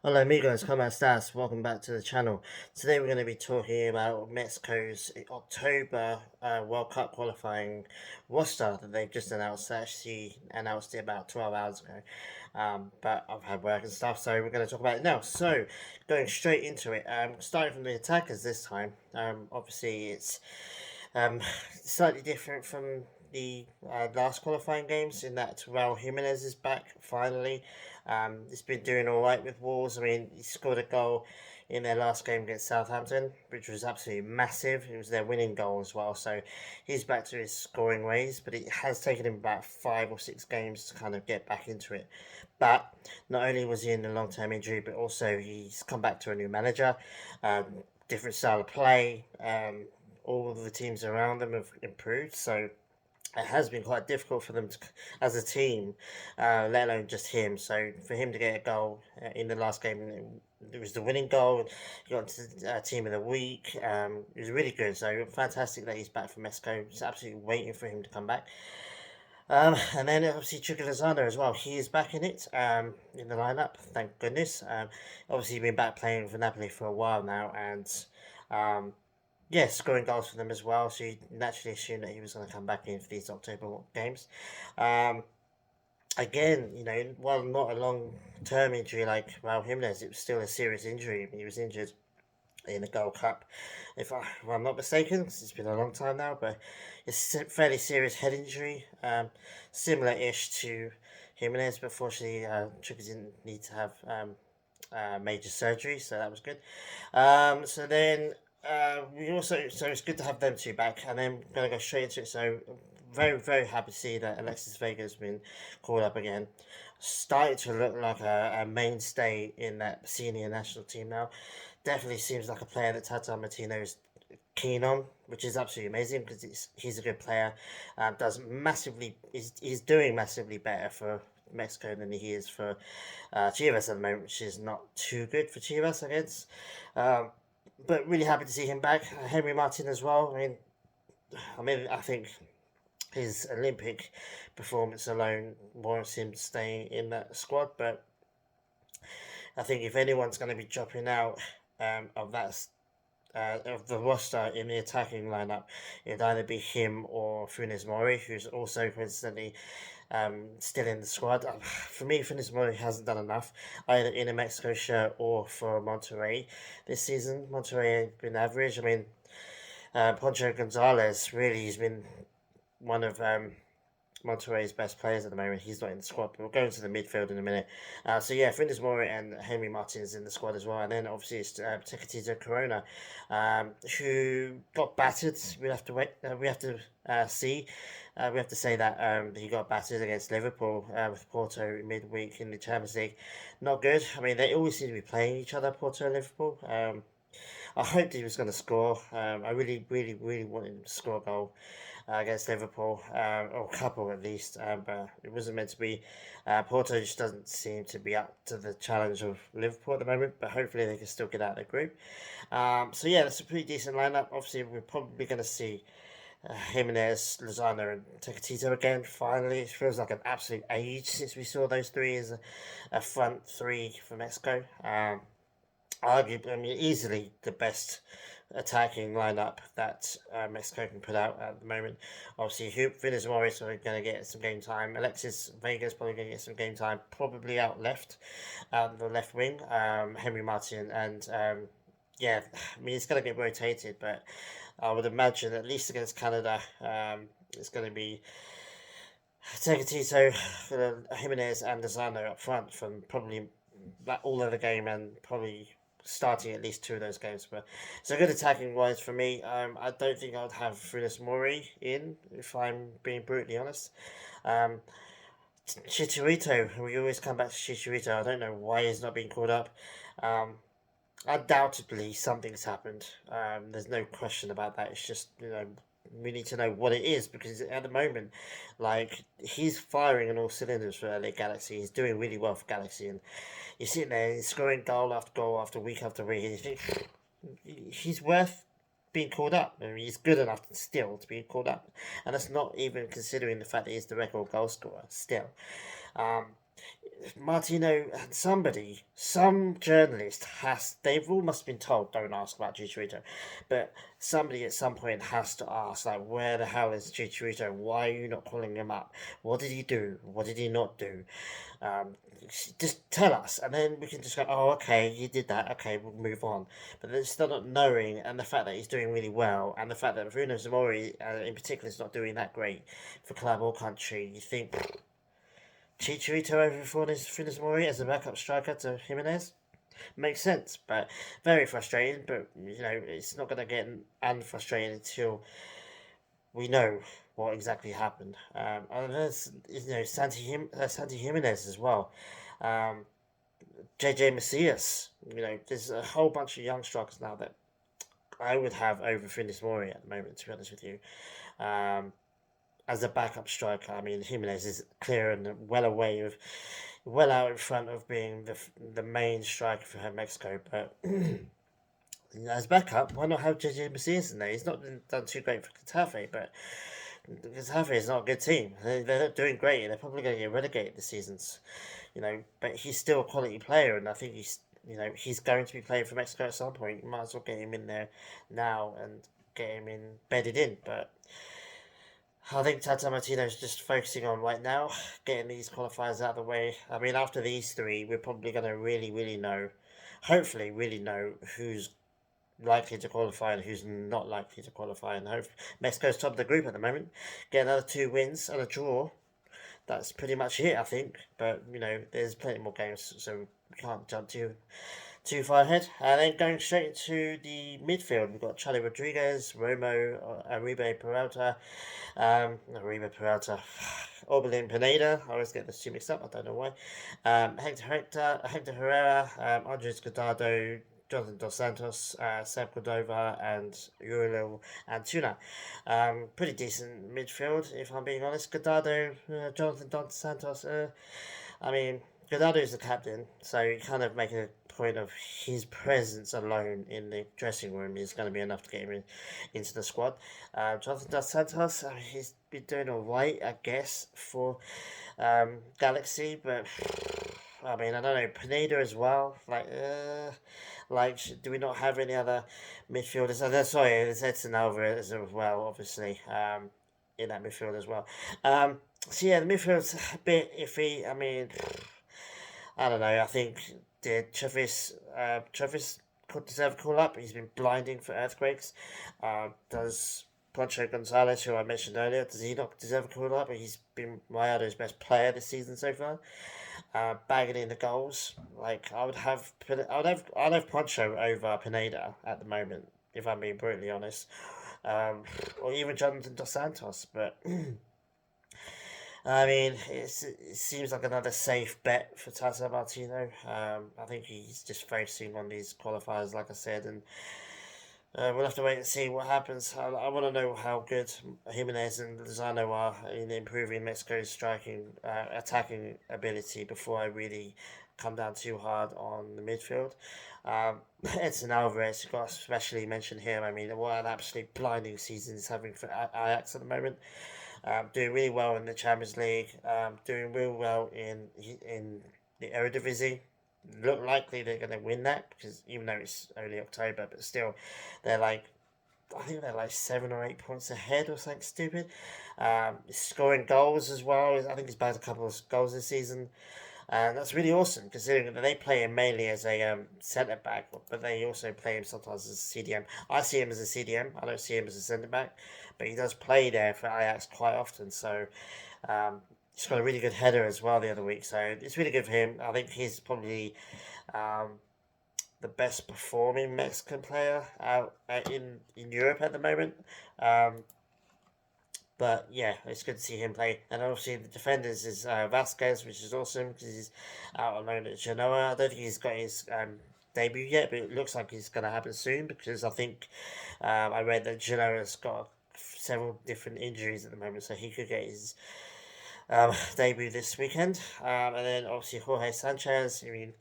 Hello amigos, come on stars, welcome back to the channel. Today we're going to be talking about Mexico's October World Cup qualifying roster that they've just announced. They actually announced it about 12 hours ago, but I've had work and stuff, so we're going to talk about it now. So, going straight into it, starting from the attackers this time. Obviously it's um, slightly different from the last qualifying games in that Raul Jimenez is back finally. He's been doing all right with Wolves. I mean, he scored a goal in their last game against Southampton, which was absolutely massive. It was their winning goal as well. So he's back to his scoring ways, but it has taken him about 5 or 6 games to kind of get back into it. But not only was he in a long term injury, but also he's come back to a new manager, um, different style of play. All of the teams around them have improved, so it has been quite difficult for them to, as a team, let alone just him. So for him to get a goal in the last game, it was the winning goal. He got to team of the week. It was really good. So fantastic that he's back from Mexico. Just absolutely waiting for him to come back. And then obviously Chucky Lozano as well. He is back in it, in the lineup. Thank goodness. Obviously he's been back playing for Napoli for a while now, and um, yeah, scoring goals for them as well. So you naturally assume that he was going to come back in for these October games. Um, Again, while not a long-term injury like Raul Jimenez, it was still a serious injury. He was injured in the Gold Cup, if I'm not mistaken. 'Cause it's been a long time now, but it's a fairly serious head injury, similar-ish to Jimenez, but fortunately, Tricky didn't need to have major surgery, so that was good. So then we also, so it's good to have them two back, and then we're gonna go straight into it. So very very happy to see that Alexis Vega has been called up again, starting to look like a mainstay in that senior national team now. Definitely seems like a player that Tata Martino is keen on, which is absolutely amazing because he's a good player. Does massively, he's doing massively better for Mexico than he is for Chivas at the moment, which is not too good for Chivas, I guess. Um, but really happy to see him back. Henry Martin as well. I think his Olympic performance alone warrants him staying in that squad. But I think if anyone's going to be dropping out of the roster in the attacking lineup, it'd either be him or Funes Mori, who's also coincidentally still in the squad. For me, Funes Mori hasn't done enough, either in a Mexico shirt or for Monterrey this season. Monterrey has been average. I mean, Poncho Gonzalez really has been one of Monterrey's best players at the moment. He's not in the squad, but we'll go into the midfield in a minute. So yeah, Funes Mori and Henry Martin is in the squad as well, and then obviously it's Tecatito Corona, who got battered. We have to wait. We have to see. We have to say that he got battered against Liverpool with Porto midweek in the Champions League. Not good. I mean, they always seem to be playing each other, Porto and Liverpool. I hoped he was going to score. I really, really, really wanted him to score a goal against Liverpool, or a couple at least, but it wasn't meant to be. Porto just doesn't seem to be up to the challenge of Liverpool at the moment, but hopefully they can still get out of the group. So yeah, that's a pretty decent lineup. Obviously, we're probably going to see Jimenez, Lozano, and Tecatito again. Finally, it feels like an absolute age since we saw those three as a front three for Mexico. Arguably, I mean, easily the best attacking lineup that Mexico can put out at the moment. Obviously, Funes Mori are going to get some game time. Alexis Vega's probably going to get some game time, probably out left, the left wing. Henry Martin and yeah, I mean, it's going to get rotated, but I would imagine at least against Canada, it's going to be Tecatito, Jimenez, and Lozano up front from probably all of the game and probably starting at least two of those games. But so good attacking wise for me. I don't think I would have Funes Mori in if I'm being brutally honest. Um, Chicharito, we always come back to Chicharito. I don't know why he's not being called up. Um, Undoubtedly, something's happened. There's no question about that. It's just we need to know what it is because at the moment, like he's firing on all cylinders for LA Galaxy. He's doing really well for Galaxy, and you're sitting there, he's scoring goal after week after week, and you think he's worth being called up. I mean, he's good enough still to be called up, and that's not even considering the fact that he's the record goal scorer still. Um, Martino and some journalist they've all must have been told, don't ask about Chicharito, but somebody at some point has to ask, like, where the hell is Chicharito? Why are you not calling him up? What did he do? What did he not do? Um, just tell us, and then we can just go, oh, okay, he did that, okay, we'll move on. But they're still not knowing, and the fact that he's doing really well, and the fact that Bruno Zamori, in particular, is not doing that great for club or country, you think Chicharito over Funes Mori as a backup striker to Jimenez makes sense, but very frustrating. But it's not going to get unfrustrating until we know what exactly happened. And there's Santi Jimenez as well. Um, JJ Macias. There's a whole bunch of young strikers now that I would have over Funes Mori at the moment. To be honest with you. Um, as a backup striker, I mean Jimenez is clear and well out in front of being the main striker for Mexico. But as backup, why not have JJ Macias in there? He's not done too great for Getafe, but Getafe is not a good team. They're not doing great. They're probably going to get relegated this season's. But he's still a quality player, and I think he's going to be playing for Mexico at some point. You might as well get him in there now and get him bedded in. But I think Tata Martino's just focusing on right now, getting these qualifiers out of the way. I mean, after these three, we're probably going to really, really know, hopefully, really know who's likely to qualify and who's not likely to qualify. And hope Mexico's top of the group at the moment. Get another 2 wins and a draw. That's pretty much it, I think. But there's plenty more games, so we can't jump too far ahead. And then going straight into the midfield, we've got Charlie Rodriguez, Romo, Uribe Peralta, Uribe Peralta, Orbelin Pineda. I always get the two mixed up. I don't know why. Hector Herrera, Andres Godado, Jonathan Dos Santos, Seb Cordova, and Uriel Antuna. Pretty decent midfield, if I'm being honest. Godado, Jonathan Dos Santos. I mean, Godado is the captain, so you kind of make a point of his presence alone in the dressing room is going to be enough to get him into the squad. Jonathan Dos Santos, he's been doing alright, I guess, for Galaxy, but I mean, I don't know, Pineda as well. Do we not have any other midfielders? Sorry, there's Edson Alvarez as well, obviously, in that midfield as well. So yeah, the midfield's a bit iffy. I mean, I don't know. I think did Travis could deserve a call up. He's been blinding for earthquakes. Does Poncho Gonzalez, who I mentioned earlier, does he not deserve a call up? He's been Rayado's best player this season so far. Bagging in the goals. Like I'd have Poncho over Pineda at the moment, if I'm being brutally honest. Or even Jonathan Dos Santos, but I mean, it seems like another safe bet for Tata Martino. I think he's just focusing on these qualifiers, like I said, and we'll have to wait and see what happens. I want to know how good Jimenez and Lozano are in improving Mexico's attacking ability before I really come down too hard on the midfield. Edson Alvarez, got to especially mention him. I mean, what an absolute blinding season he's having for Ajax at the moment. Doing really well in the Champions League. Doing real well in the Eredivisie. Look likely they're going to win that because even though it's only October, but still, I think they're like 7 or 8 points ahead or something stupid. Scoring goals as well. I think he's bagged a couple of goals this season. And that's really awesome considering that they play him mainly as a centre back, but they also play him sometimes as a CDM. I see him as a CDM. I don't see him as a centre back, but he does play there for Ajax quite often. So he's got a really good header as well the other week. So it's really good for him. I think he's probably the best performing Mexican player out in Europe at the moment. But yeah, it's good to see him play. And obviously, the defenders is Vasquez, which is awesome because he's out on loan at Genoa. I don't think he's got his debut yet, but it looks like it's going to happen soon because I think I read that Genoa's got several different injuries at the moment, so he could get his debut this weekend. And then obviously, Jorge Sanchez. I mean,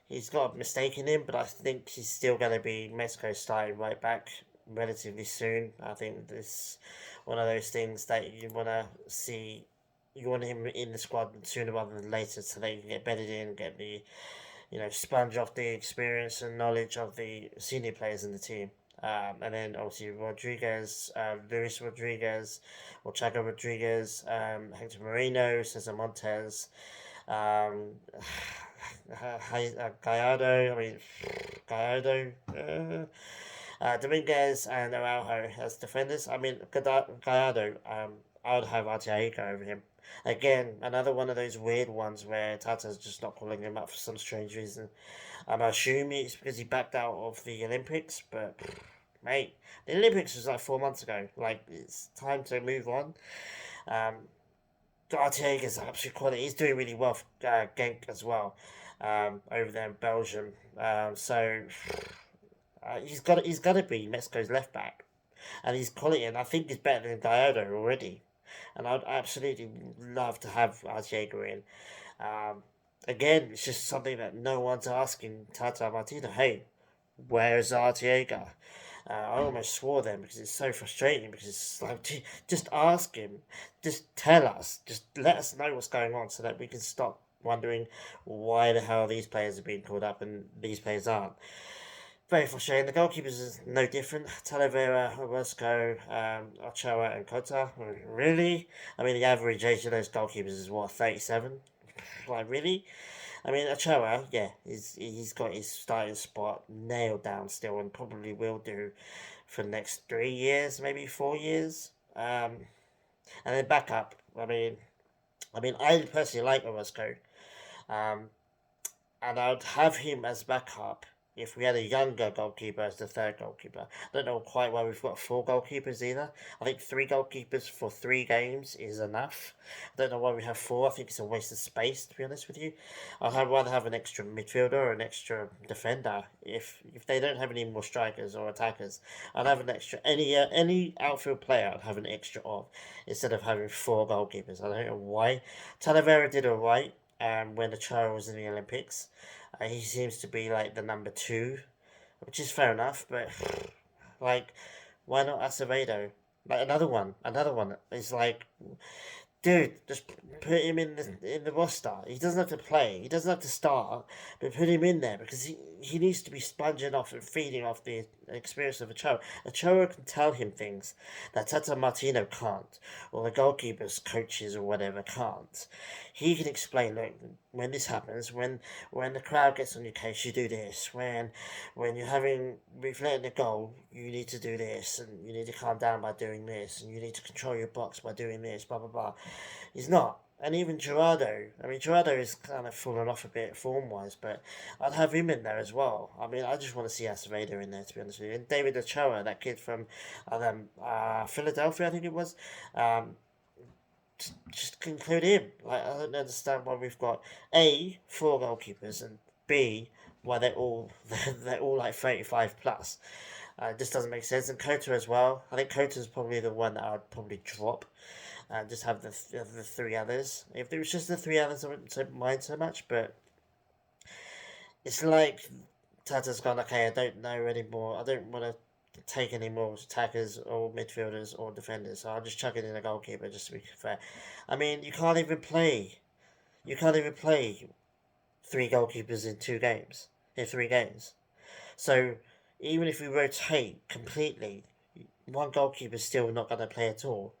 he's got a mistake in him, but I think he's still going to be Mexico's starting right back relatively soon. I think this one of those things that you want to see. you want him in the squad sooner rather than later, so they can get bedded in, get the sponge off the experience and knowledge of the senior players in the team. And then obviously Rodriguez, Luis Rodriguez, or Chaco Rodriguez, Hector Moreno, Cesar Montes, um, Gallardo. I mean, Gallardo. Dominguez and Araujo as defenders. I mean, Gallardo, I would have Arteaga over him. Again, another one of those weird ones where Tata's just not calling him up for some strange reason. I'm assuming it's because he backed out of the Olympics, but mate, the Olympics was like 4 months ago. Like, it's time to move on. Um, Arteaga's absolute quality. He's doing really well for Genk as well, over there in Belgium. So he's got to be Mexico's left back, and he's quality, and I think he's better than Gallardo already. And I'd absolutely love to have Arteaga in. Um, Again, it's just something that no one's asking Tata Martino. Hey, where's Arteaga? I almost swore then because it's so frustrating. Because it's like, just ask him, just tell us, just let us know what's going on, so that we can stop wondering why the hell these players are being called up and these players aren't. Very frustrating. The goalkeepers is no different. Talavera, Orozco, Ochoa, and Kota. Really? I mean, the average age of those goalkeepers is what, 37? Like, really? I mean, Ochoa, yeah, he's got his starting spot nailed down still, and probably will do for the next 3 years, maybe 4 years. And then backup. I personally like Orozco. Um, and I'd have him as backup if we had a younger goalkeeper as the third goalkeeper. I don't know quite why we've got four goalkeepers either. I think three goalkeepers for 3 games is enough. I don't know why we have four. I think it's a waste of space, to be honest with you. I'd rather have an extra midfielder or an extra defender. If they don't have any more strikers or attackers, I'd have an extra any outfield player. I'd have an extra of, instead of having four goalkeepers. I don't know why. Talavera did alright. When the child was in the Olympics. He seems to be like the number two, which is fair enough, but like, why not Acevedo? Like, another one. It's like, dude, just put him in the roster. He doesn't have to play. He doesn't have to start, but put him in there because he needs to be sponging off and feeding off the experience of Ochoa. Ochoa can tell him things that Tata Martino can't, or the goalkeepers, coaches, or whatever can't. He can explain, look, when this happens, when the crowd gets on your case, you do this. When you're having reflecting the goal, you need to do this, and you need to calm down by doing this, and you need to control your box by doing this. Blah blah blah. He's not. And even Gerardo, I mean, Gerardo is kind of fallen off a bit form wise, but I'd have him in there as well. I mean, I just want to see Acevedo in there, to be honest with you. And David Ochoa, that kid from Philadelphia, I think it was, um, just include him. Like, I don't understand why we've got A, four goalkeepers, and B, why they're all like 35 plus. It just doesn't make sense. And Kota as well. I think Kota's probably the one that I'd probably drop and just have the three others. If there was just the three others, I wouldn't mind so much. But it's like Tata's gone, okay, I don't know anymore. I don't want to take any more attackers or midfielders or defenders. So I'll just chuck it in a goalkeeper just to be fair. I mean, you can't even play. You can't even play three goalkeepers in 2 games. In 3 games. So even if we rotate completely, one goalkeeper's still not going to play at all.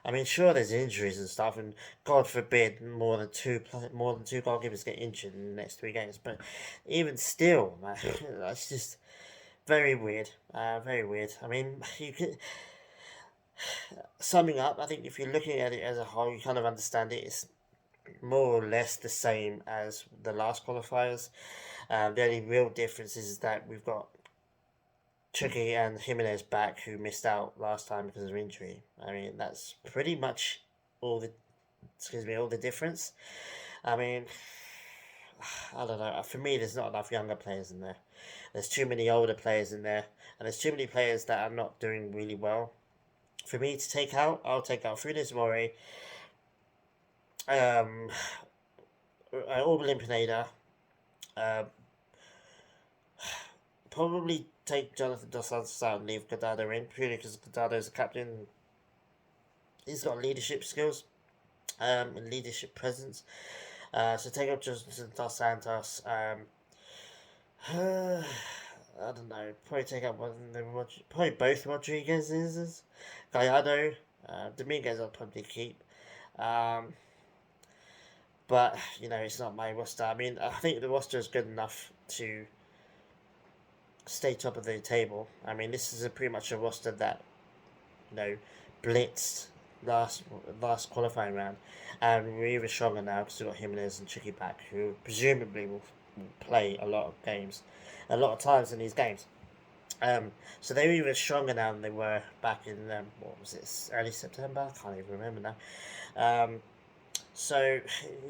I mean, sure, there's injuries and stuff, and God forbid more than two goalkeepers get injured in the next 3 games. But even still, man, that's just very weird. Very weird. I mean, you could summing up. I think if you're looking at it as a whole, you kind of understand it. It's more or less the same as the last qualifiers. The only real difference is that we've got Chucky and Jimenez back, who missed out last time because of injury. I mean, that's pretty much all the all the difference. I mean, I don't know. For me, there's not enough younger players in there. There's too many older players in there, and there's too many players that are not doing really well. For me to take out, I'll take out Funes Mori, um, Orbelin Pineda, uh, probably take Jonathan Dos Santos out and leave Godado in, purely because Godado's a captain. He's got leadership skills. leadership presence. So take up Justin Dos Santos. I don't know. Probably take up one of the probably both Rodriguez's. Gallardo, Dominguez I'll probably keep. Um, but it's not my roster. I mean, I think the roster is good enough to stay top of the table. I mean, this is pretty much a roster that you know blitzed last qualifying round, and we're even stronger now because we've got Jimenez and Chicky back, who presumably will play a lot of games, a lot of times in these games. So they're even stronger now than they were back in what was it, early September? I can't even remember now. So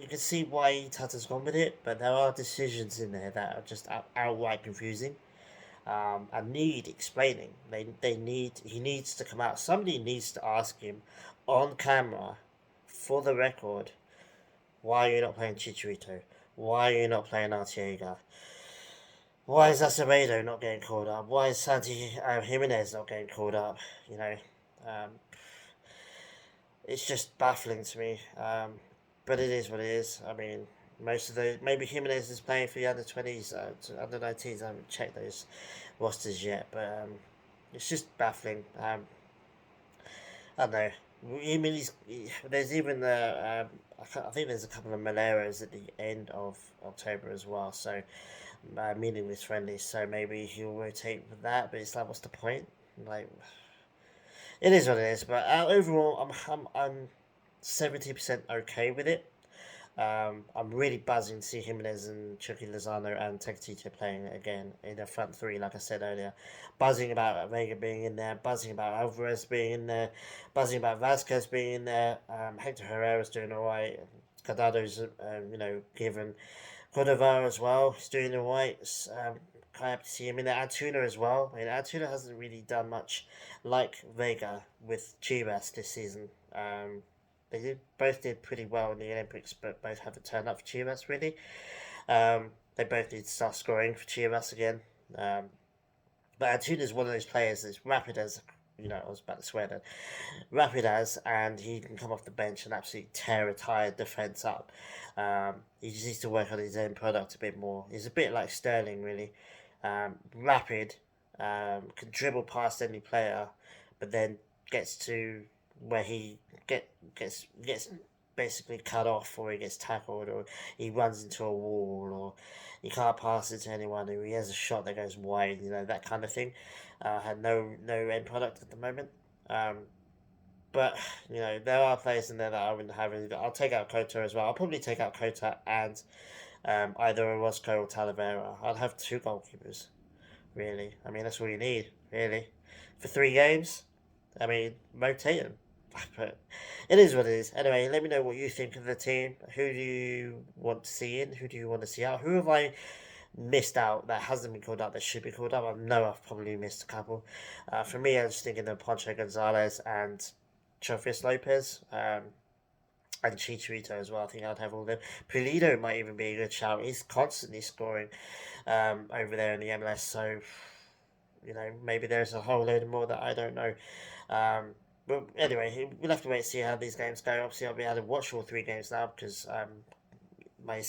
you can see why Tata's gone with it, but there are decisions in there that are just outright confusing. And need explaining. They need he needs to come out. Somebody needs to ask him on camera, for the record, why are you not playing Chicharito? Why are you not playing Artiega? Why is Acevedo not getting called up? Why is Santi Jimenez not getting called up? You know, um, it's just baffling to me. But it is what it is. I mean, most of the maybe Jimenez is playing for the under 20s, under 19s. I haven't checked those rosters yet, but it's just baffling. I don't know. I mean, there's even I think there's a couple of Maleros at the end of October as well. So meaningless friendlies. So maybe he'll rotate with that. But it's like, what's the point? Like, it is what it is. But overall, I'm 70% okay with it. I'm really buzzing to see Jimenez and Chucky Lozano and Tecatito playing again in the front three, like I said earlier. Buzzing about Vega being in there, buzzing about Alvarez being in there, buzzing about Vasquez being in there. Hector Herrera's doing alright. Cadado's, given. Cordova as well, he's doing alright. Quite happy to see him in there. Antuna as well. I mean, Antuna hasn't really done much like Vega with Chivas this season. They both did pretty well in the Olympics, but both haven't turned up for Chivas really. They both need to start scoring for Chivas again. But Antuna is one of those players that's rapid as I was about to swear then. Rapid as, and he can come off the bench and absolutely tear a tired defence up. He just needs to work on his own product a bit more. He's a bit like Sterling, really. Rapid, can dribble past any player, but then gets to where he gets basically cut off, or he gets tackled, or he runs into a wall, or he can't pass it to anyone, or he has a shot that goes wide, that kind of thing. Had no end product at the moment. But there are players in there that I wouldn't have. I'll take out Kota as well. I'll probably take out Kota and either Orozco or Talavera. I'll have two goalkeepers. Really, I mean that's all you need. Really, for 3 games. I mean, rotate them. But it is what it is. Anyway, let me know what you think of the team. Who do you want to see in? Who do you want to see out? Who have I missed out that hasn't been called up that should be called up? I know I've probably missed a couple. For me, I was thinking of Poncho Gonzalez and Chofis Lopez. And Chicharito as well. I think I'd have all of them. Pulido might even be a good shout. He's constantly scoring over there in the MLS. So, maybe there's a whole load more that I don't know. But anyway, we'll have to wait and see how these games go. Obviously, I'll be able to watch all 3 games now because my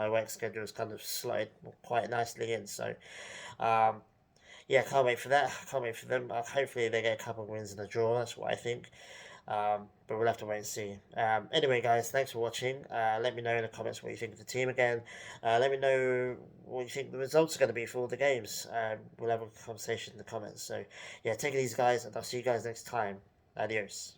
work schedule is kind of slotted quite nicely in. So, yeah, can't wait for that. Can't wait for them. Hopefully, they get a couple of wins and a draw. That's what I think. But we'll have to wait and see. Anyway, guys, thanks for watching. Let me know in the comments what you think of the team again. Let me know what you think the results are going to be for all the games. We'll have a conversation in the comments. So, yeah, take it easy, guys, and I'll see you guys next time. Adios.